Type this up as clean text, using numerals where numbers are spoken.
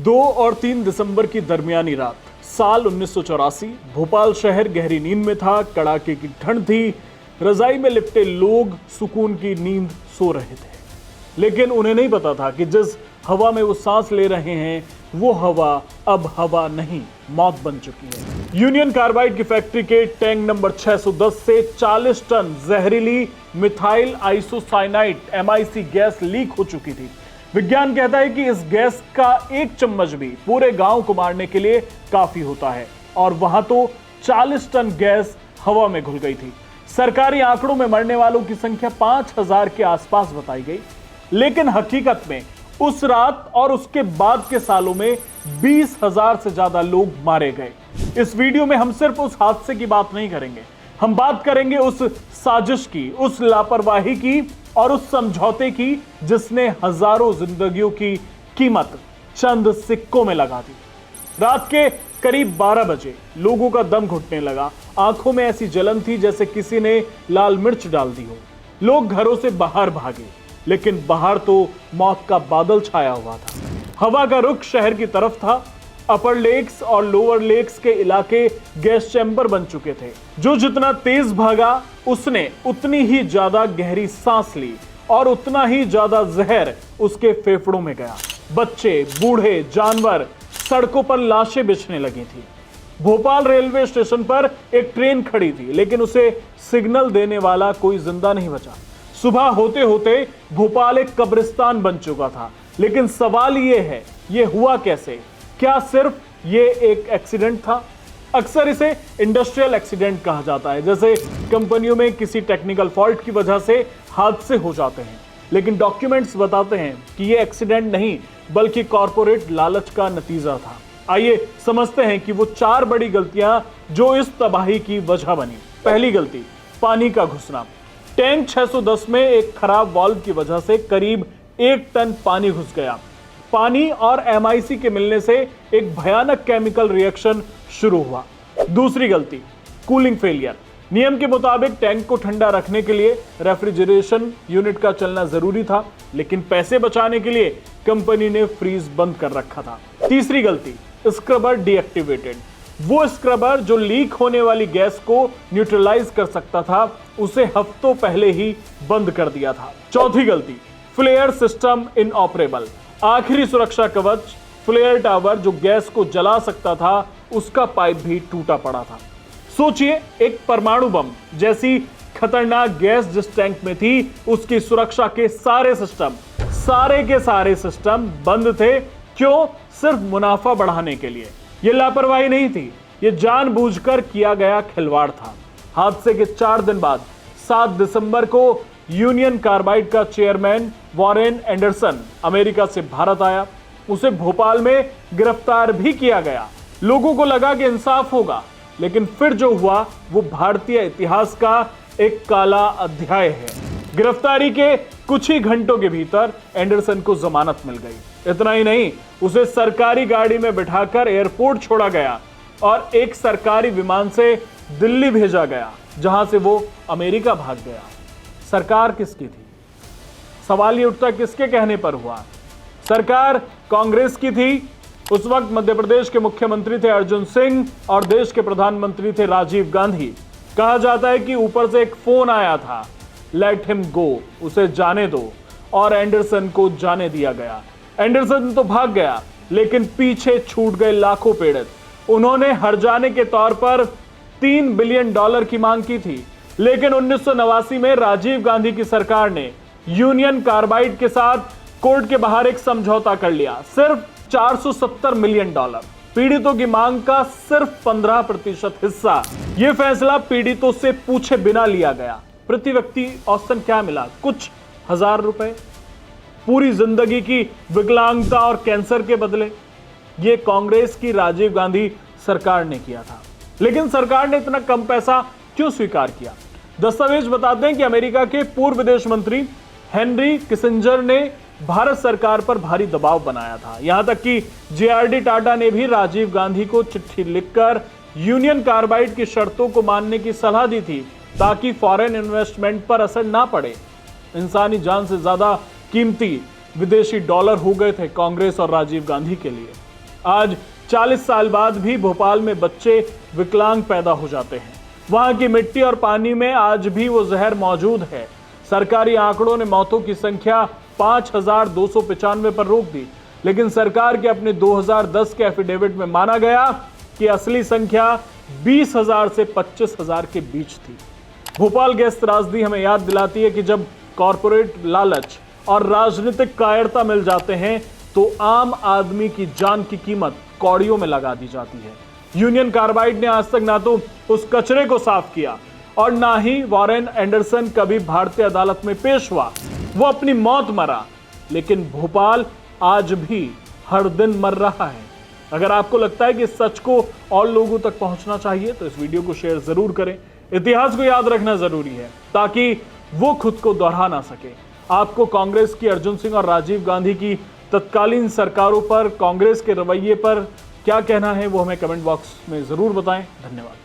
2 और 3 दिसंबर की दरमियानी रात साल 1984 भोपाल शहर गहरी नींद में था। कड़ाके की ठंड थी। रजाई में लिपटे लोग सुकून की नींद सो रहे थे, लेकिन उन्हें नहीं पता था कि जिस हवा में वो सांस ले रहे हैं वो हवा अब हवा नहीं, मौत बन चुकी है। यूनियन कार्बाइड की फैक्ट्री के टैंक नंबर 610 से 40 टन जहरीली methyl isocyanide MIC gas leak हो चुकी थी। विज्ञान कहता है कि इस गैस का एक चम्मच भी पूरे गांव को मारने के लिए काफी होता है, और वहां तो 40 टन गैस हवा में घुल गई थी। सरकारी आंकड़ों में मरने वालों की संख्या 5000 के आसपास बताई गई, लेकिन हकीकत में उस रात और उसके बाद के सालों में 20,000 से ज्यादा लोग मारे गए। इस वीडियो में हम सिर्फ उस हादसे की बात नहीं करेंगे, हम बात करेंगे उस साजिश की, उस लापरवाही की और उस समझौते की जिसने हजारों जिंदगियों की कीमत चंद सिक्कों में लगा दी। रात के करीब 12 बजे लोगों का दम घुटने लगा। आंखों में ऐसी जलन थी जैसे किसी ने लाल मिर्च डाल दी हो। लोग घरों से बाहर भागे, लेकिन बाहर तो मौत का बादल छाया हुआ था। हवा का रुख शहर की तरफ था। अपर लेक्स और लोअर लेक्स के इलाके गैस चैम्बर बन चुके थे। जो जितना तेज भागा उसने उतनी ही ज्यादा गहरी सांस ली और उतना ही ज्यादा जहर उसके फेफड़ों में गया। बच्चे, बूढ़े, जानवर, सड़कों पर लाशें बिछने लगी थी। भोपाल रेलवे स्टेशन पर एक ट्रेन खड़ी थी, लेकिन उसे सिग्नल देने वाला कोई जिंदा नहीं बचा। सुबह होते होते भोपाल एक कब्रिस्तान बन चुका था। लेकिन सवाल यह है, यह हुआ कैसे? क्या सिर्फ ये एक एक्सीडेंट था? अक्सर इसे इंडस्ट्रियल एक्सीडेंट कहा जाता है, जैसे कंपनियों में किसी टेक्निकल फॉल्ट की वजह से हादसे हो जाते हैं। लेकिन डॉक्यूमेंट्स बताते हैं कि ये एक्सीडेंट नहीं, बल्कि कॉर्पोरेट लालच का नतीजा था। आइए समझते हैं कि वो 4 बड़ी गलतियां जो इस तबाही की वजह बनी। पहली गलती, पानी का घुसना। टैंक 610 में एक खराब वाल्व की वजह से करीब 1 टन पानी घुस गया। पानी और MIC के मिलने से एक भयानक केमिकल रिएक्शन शुरू हुआ। दूसरी गलती, कूलिंग फेलियर। नियम के मुताबिक टैंक को ठंडा रखने के लिए रेफ्रिजरेशन यूनिट का चलना जरूरी था, लेकिन पैसे बचाने के लिए कंपनी ने फ्रीज बंद कर रखा था। तीसरी गलती, स्क्रबर डीएक्टिवेटेड। वो स्क्रबर जो लीक होने वाली गैस को न्यूट्रलाइज कर सकता था, उसे हफ्तों पहले ही बंद कर दिया था। चौथी गलती, फ्लेयर सिस्टम इनऑपरेबल। आखिरी सुरक्षा कवच, फ्लेयर टावर जो गैस को जला सकता था, उसका पाइप भी टूटा पड़ा था। सोचिए, एक परमाणु बम जैसी खतरनाक गैस जिस टैंक में थी, उसकी सुरक्षा के सारे सिस्टम बंद थे। क्यों? सिर्फ मुनाफा बढ़ाने के लिए। यह लापरवाही नहीं थी, यह जानबूझकर किया गया खिलवाड़ था। हादसे के 4 दिन बाद 7 दिसंबर को यूनियन कार्बाइड का चेयरमैन वॉरेन एंडरसन अमेरिका से भारत आया। उसे भोपाल में गिरफ्तार भी किया गया। लोगों को लगा कि इंसाफ होगा, लेकिन फिर जो हुआ वो भारतीय इतिहास का एक काला अध्याय है। गिरफ्तारी के कुछ ही घंटों के भीतर एंडरसन को जमानत मिल गई। इतना ही नहीं, उसे सरकारी गाड़ी में बिठाकर एयरपोर्ट छोड़ा गया और एक सरकारी विमान से दिल्ली भेजा गया, जहां से वो अमेरिका भाग गया। सरकार किसकी थी? सवाल ये उठता, किसके कहने पर हुआ? सरकार कांग्रेस की थी। उस वक्त मध्य प्रदेश के मुख्यमंत्री थे अर्जुन सिंह और देश के प्रधानमंत्री थे राजीव गांधी। कहा जाता है कि ऊपर से एक फोन आया था, लेट हिम गो, उसे जाने दो, और एंडरसन को जाने दिया गया। एंडरसन तो भाग गया, लेकिन पीछे छूट गए लाखों पीड़ित। उन्होंने हर्जाने के तौर पर $3 बिलियन की मांग की थी, लेकिन 1989 में राजीव गांधी की सरकार ने यूनियन कार्बाइड के साथ कोर्ट के बाहर एक समझौता कर लिया। सिर्फ $470 मिलियन। पीड़ितों की मांग का सिर्फ 15% हिस्सा। यह फैसला पीड़ितों से पूछे बिना लिया गया। प्रति व्यक्ति औसतन क्या मिला? कुछ हजार रुपए। पूरी जिंदगी की विकलांगता और कैंसर के बदले। यह कांग्रेस की राजीव गांधी सरकार ने किया था। लेकिन सरकार ने इतना कम पैसा क्यों स्वीकार किया? दस्तावेज बताते हैं कि अमेरिका के पूर्व विदेश मंत्री हेनरी किसिंजर ने भारत सरकार पर भारी दबाव बनाया था। यहां तक कि JRD टाटा ने भी राजीव गांधी को चिट्ठी लिखकर यूनियन कार्बाइड की शर्तों को मानने की सलाह दी थी, ताकि फॉरेन इन्वेस्टमेंट पर असर ना पड़े। इंसानी जान से ज्यादा कीमती विदेशी डॉलर हो गए थे कांग्रेस और राजीव गांधी के लिए। आज 40 साल बाद भी भोपाल में बच्चे विकलांग पैदा हो जाते हैं। वहां की मिट्टी और पानी में आज भी वो जहर मौजूद है। सरकारी आंकड़ों ने मौतों की संख्या 5295 पर रोक दी, लेकिन सरकार के अपने 2010 के एफिडेविट में माना गया कि असली संख्या 20,000 से 25,000 के बीच थी। भोपाल गैस त्रासदी हमें याद दिलाती है कि जब कॉरपोरेट लालच और राजनीतिक कायरता मिल जाते हैं तो आम आदमी की जान की कीमत कौड़ियों में लगा दी जाती है। यूनियन कार्बाइड ने आज तक ना तो उस कचरे को साफ किया और ना ही वॉरेन एंडरसन कभी भारतीय अदालत में पेश हुआ। वो अपनी मौत मरा, लेकिन भोपाल आज भी हर दिन मर रहा है। अगर आपको लगता है कि इस सच को और लोगों तक पहुंचना चाहिए तो इस वीडियो को शेयर जरूर करें। इतिहास को याद रखना जरूरी है ताकि वो खुद को दोहरा ना सके। आपको कांग्रेस की अर्जुन सिंह और राजीव गांधी की तत्कालीन सरकारों पर, कांग्रेस के रवैये पर क्या कहना है वो हमें कमेंट बॉक्स में जरूर बताएं। धन्यवाद।